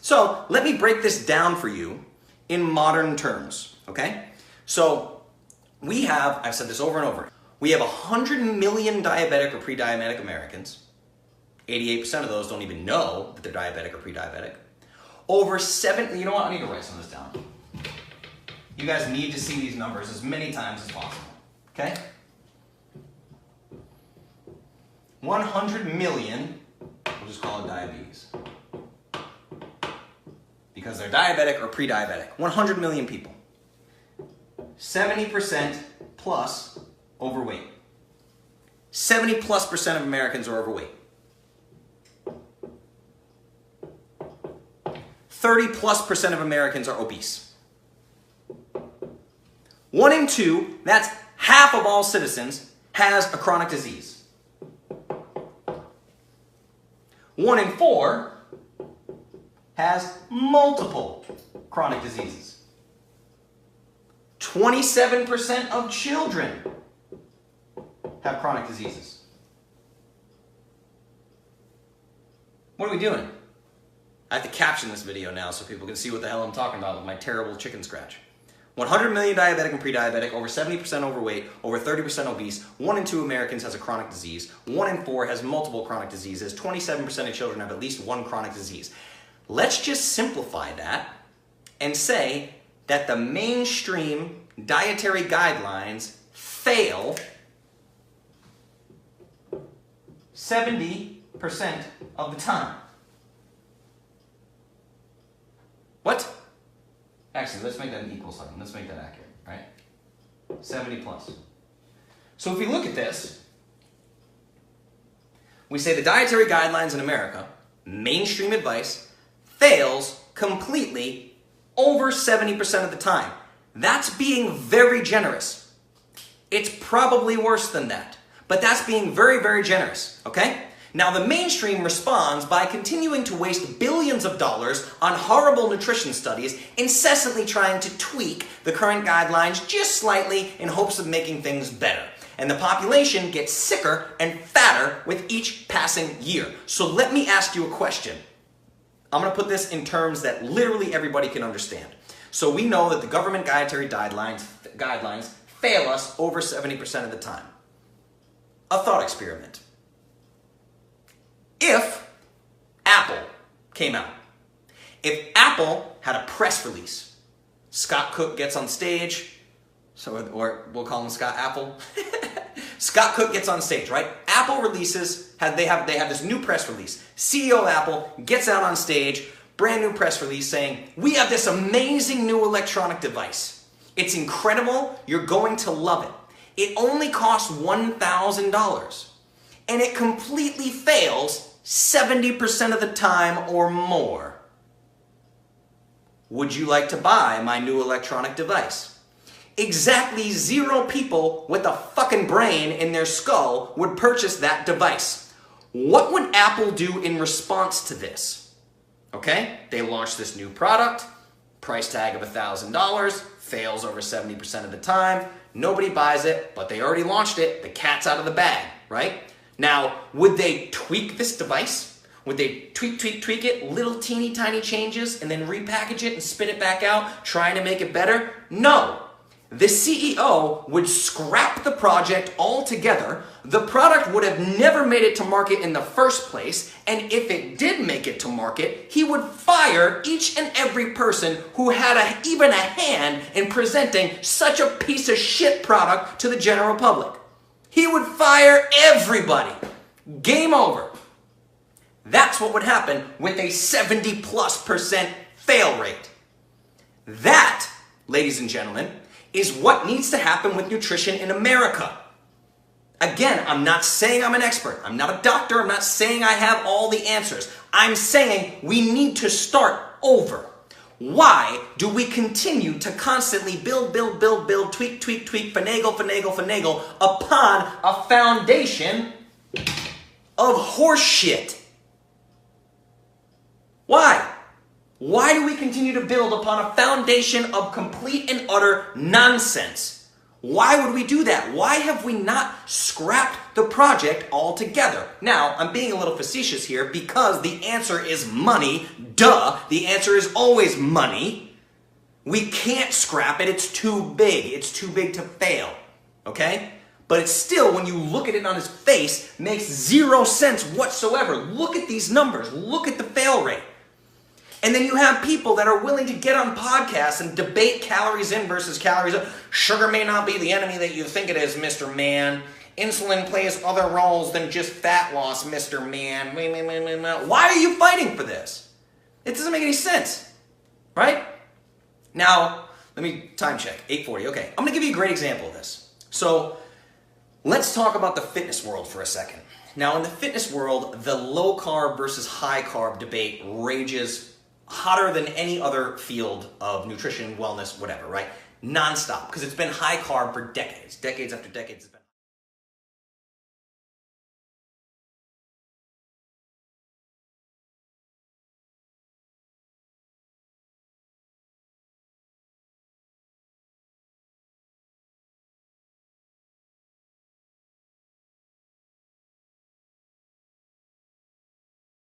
So let me break this down for you in modern terms, okay? So we have, I've said this over and over, we have 100 million diabetic or pre-diabetic Americans. 88% of those don't even know that they're diabetic or pre-diabetic. You know what, I need to write some of this down. You guys need to see these numbers as many times as possible, okay? 100 million, we'll just call it diabetes. Because they're diabetic or pre-diabetic. 100 million people. 70% plus overweight. 70+% of Americans are overweight. 30+% of Americans are obese. 1 in 2, that's half of all citizens, has a chronic disease. 1 in 4 has multiple chronic diseases. 27% of children have chronic diseases. What are we doing? I have to caption this video now so people can see what the hell I'm talking about with my terrible chicken scratch. 100 million diabetic and pre-diabetic, over 70% overweight, over 30% obese, 1 in 2 Americans has a chronic disease, 1 in 4 has multiple chronic diseases, 27% of children have at least 1 chronic disease. Let's just simplify that and say that the mainstream dietary guidelines fail 70% of the time. What? Actually, let's make that an equal sign. Let's make that accurate, right? 70 plus. So if we look at this, we say the dietary guidelines in America, mainstream advice, fails completely over 70% of the time. That's being very generous. It's probably worse than that, but that's being very, very generous, okay? Now, the mainstream responds by continuing to waste billions of dollars on horrible nutrition studies, incessantly trying to tweak the current guidelines just slightly in hopes of making things better. And the population gets sicker and fatter with each passing year. So let me ask you a question. I'm going to put this in terms that literally everybody can understand. So we know that the government dietary guidelines fail us over 70% of the time. A thought experiment. If Apple came out, if Apple had a press release, Scott Cook gets on stage, or we'll call him Scott Apple. Scott Cook gets on stage, right? Apple releases, they have this new press release. CEO of Apple gets out on stage, brand new press release saying, we have this amazing new electronic device. It's incredible, you're going to love it. It only costs $1,000. And it completely fails 70% of the time or more. Would you like to buy my new electronic device? Exactly 0 people with a fucking brain in their skull would purchase that device. What would Apple do in response to this? Okay, they launch this new product, price tag of $1,000, fails over 70% of the time, nobody buys it, but they already launched it, the cat's out of the bag, right? Now, would they tweak this device? Would they tweak it, little teeny tiny changes, and then repackage it and spit it back out, trying to make it better? No. The CEO would scrap the project altogether. The product would have never made it to market in the first place, and if it did make it to market, he would fire each and every person who had even a hand in presenting such a piece of shit product to the general public. He would fire everybody. Game over. That's what would happen with a 70+% fail rate. That, ladies and gentlemen, is what needs to happen with nutrition in America. Again, I'm not saying I'm an expert. I'm not a doctor. I'm not saying I have all the answers. I'm saying we need to start over. Why do we continue to constantly build, tweak, finagle upon a foundation of horse shit? Why? Why do we continue to build upon a foundation of complete and utter nonsense? Why would we do that? Why have we not scrapped the project altogether? Now, I'm being a little facetious here because the answer is money. Duh, the answer is always money. We can't scrap it. It's too big. It's too big to fail. Okay? But it's still, when you look at it on his face, makes zero sense whatsoever. Look at these numbers. Look at the fail rate. And then you have people that are willing to get on podcasts and debate calories in versus calories out. Sugar may not be the enemy that you think it is, Mr. Man. Insulin plays other roles than just fat loss, Mr. Man. Why are you fighting for this? It doesn't make any sense, right? Now, let me time check, 8:40. Okay, I'm going to give you a great example of this. So, let's talk about the fitness world for a second. Now, in the fitness world, the low carb versus high carb debate rages hotter than any other field of nutrition, wellness, whatever, right? Non-stop, because it's been high carb for decades. Decades after decades.